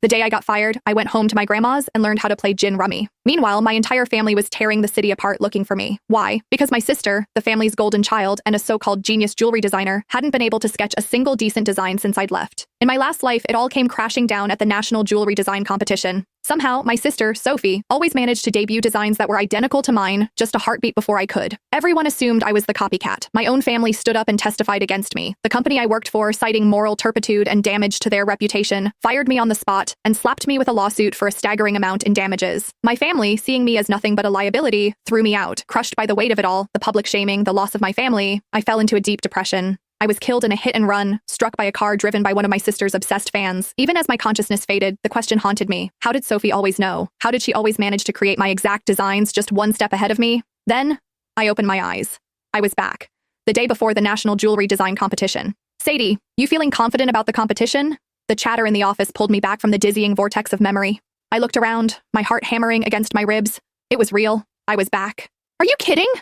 The day I got fired, I went home to my grandma's and learned how to play gin rummy. Meanwhile, my entire family was tearing the city apart looking for me. Why? Because my sister, the family's golden child and a so-called genius jewelry designer, hadn't been able to sketch a single decent design since I'd left. In my last life, it all came crashing down at the National Jewelry Design Competition. Somehow, my sister, Sophie, always managed to debut designs that were identical to mine, just a heartbeat before I could. Everyone assumed I was the copycat. My own family stood up and testified against me. The company I worked for, citing moral turpitude and damage to their reputation, fired me on the spot and slapped me with a lawsuit for a staggering amount in damages. My family, seeing me as nothing but a liability, threw me out. Crushed by the weight of it all, the public shaming, the loss of my family, I fell into a deep depression. I was killed in a hit and run, struck by a car driven by one of my sister's obsessed fans. Even as my consciousness faded, the question haunted me. How did Sophie always know? How did she always manage to create my exact designs just one step ahead of me? Then, I opened my eyes. I was back. The day before the National Jewelry Design Competition. Sadie, you feeling confident about the competition? The chatter in the office pulled me back from the dizzying vortex of memory. I looked around, my heart hammering against my ribs. It was real. I was back. Are you kidding?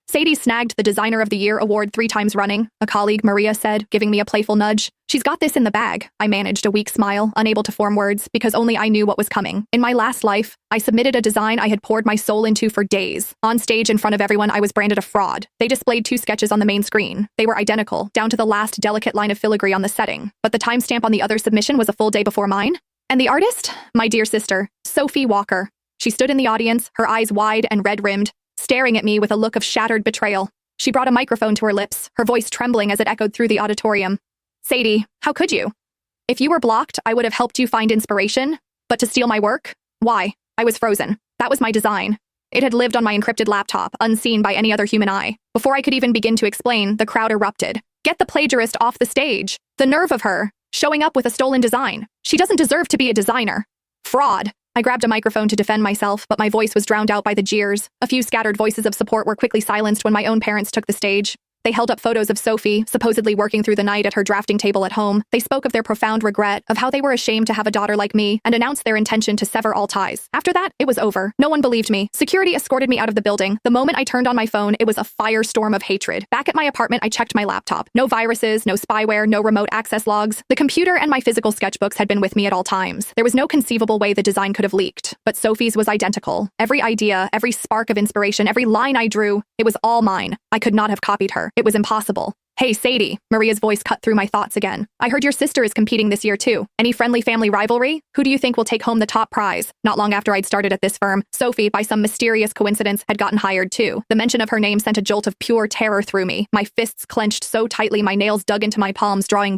Sadie snagged the Designer of the Year award 3 times running, a colleague, Maria, said, giving me a playful nudge. She's got this in the bag. I managed a weak smile, unable to form words, because only I knew what was coming. In my last life, I submitted a design I had poured my soul into for days. On stage in front of everyone, I was branded a fraud. They displayed 2 sketches on the main screen. They were identical, down to the last delicate line of filigree on the setting. But the timestamp on the other submission was a full day before mine. And the artist? My dear sister, Sophie Walker. She stood in the audience, her eyes wide and red-rimmed, staring at me with a look of shattered betrayal. She brought a microphone to her lips, her voice trembling as it echoed through the auditorium. Sadie, how could you? If you were blocked, I would have helped you find inspiration. But to steal my work? Why? I was frozen. That was my design. It had lived on my encrypted laptop, unseen by any other human eye. Before I could even begin to explain, the crowd erupted. Get the plagiarist off the stage. The nerve of her, showing up with a stolen design. She doesn't deserve to be a designer. Fraud. I grabbed a microphone to defend myself, but my voice was drowned out by the jeers. A few scattered voices of support were quickly silenced when my own parents took the stage. They held up photos of Sophie, supposedly working through the night at her drafting table at home. They spoke of their profound regret, of how they were ashamed to have a daughter like me, and announced their intention to sever all ties. After that, it was over. No one believed me. Security escorted me out of the building. The moment I turned on my phone, it was a firestorm of hatred. Back at my apartment, I checked my laptop. No viruses, no spyware, no remote access logs. The computer and my physical sketchbooks had been with me at all times. There was no conceivable way the design could have leaked. But Sophie's was identical. Every idea, every spark of inspiration, every line I drew, it was all mine. I could not have copied her. It was impossible. Hey, Sadie, Maria's voice cut through my thoughts again. I heard your sister is competing this year too. Any friendly family rivalry? Who do you think will take home the top prize? Not long after I'd started at this firm, Sophie, by some mysterious coincidence, had gotten hired too. The mention of her name sent a jolt of pure terror through me. My fists clenched so tightly my nails dug into my palms, drawing blood.